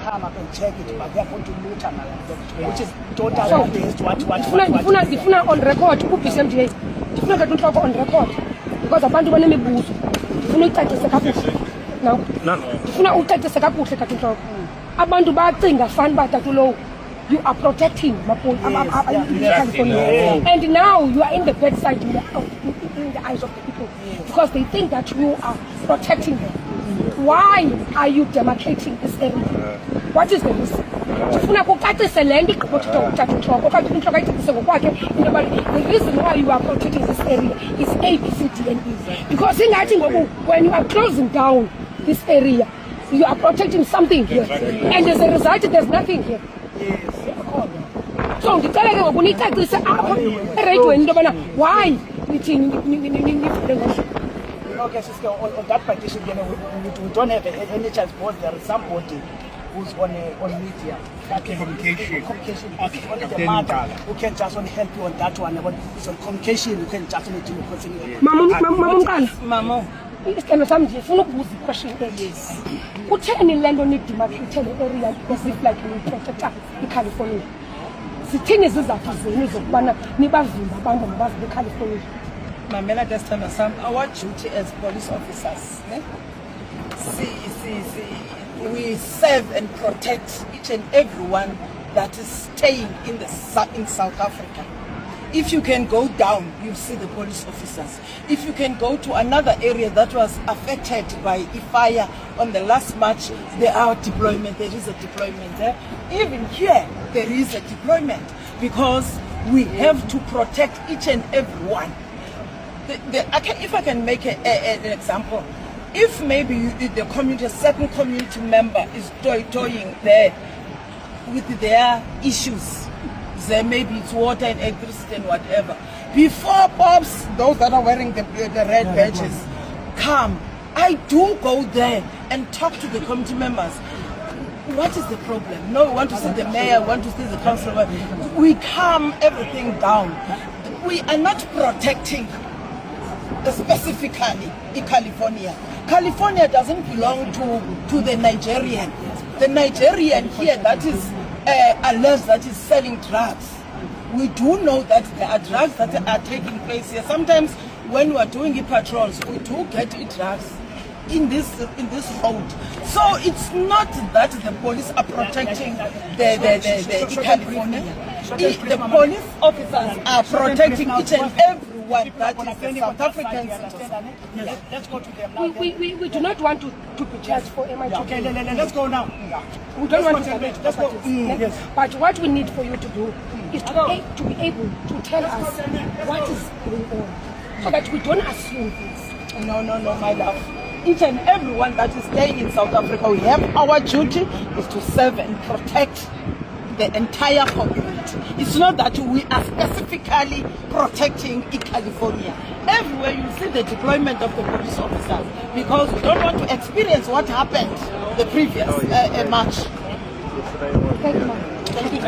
come up and check it, but they're going to loot which is totally against what. Ndifuna on record ku-BCMDA. Ndifuna that untloko on record because abantu banemibuzo. Ndifuna uyicacise kakuhle. No. Ndifuna ucacise kakuhle that untloko. Abantu bacinga fanuba tatulo you are protecting California. And now you are in the bad side in the eyes of the people because they think that you are protecting them. Why are you demarcating this area? What is the reason? The reason why you are protecting this area is A, B, C, D, and E. Because when you are closing down this area, you are protecting something here. And as a result, there's nothing here. So why? Okay, sister, on that petition, we don't have any chance because there is somebody who's on media. Communication. Only the mother who can just only help you on that one. But it's on communication, you can just only do the Mama. Question is, what any land on it demarcated area as if like we protect in California? The thing is that California. Mamela Destana Sam, our duty as police officers, we serve and protect each and everyone that is staying in South Africa. If you can go down, you see the police officers. If you can go to another area that was affected by a fire on the last March, there are deployment. There is a deployment there. Even here, there is a deployment because we have to protect each and every one. If I can make an example, if maybe the community, a certain community member is toying there with their issues, there maybe it's water and electricity and whatever. Before Pops, those that are wearing the red badges come, I do go there and talk to the community members. What is the problem? No, we want to see the mayor, we want to see the councillor. We calm everything down. We are not protecting specifically in California. California doesn't belong to the Nigerian. The Nigerian here that is alleged that is selling drugs. We do know that there are drugs that are taking place here. Sometimes when we are doing patrols, we do get drugs in this road. So it's not that the police are protecting the California. The police officers are protecting each and every that is the South African citizen. Let's go to them. We do not want to be judged for MI2. Okay, let's go now. We don't want to let's go. Yes. But what we need for you to do is to be able to tell us what is going on so that we don't assume things. No, my love. Each and everyone that is staying in South Africa, we have our duty is to serve and protect the entire community. It's not that we are specifically protecting California. Everywhere you see the deployment of the police officers because we don't want to experience what happened the previous March. Thank you.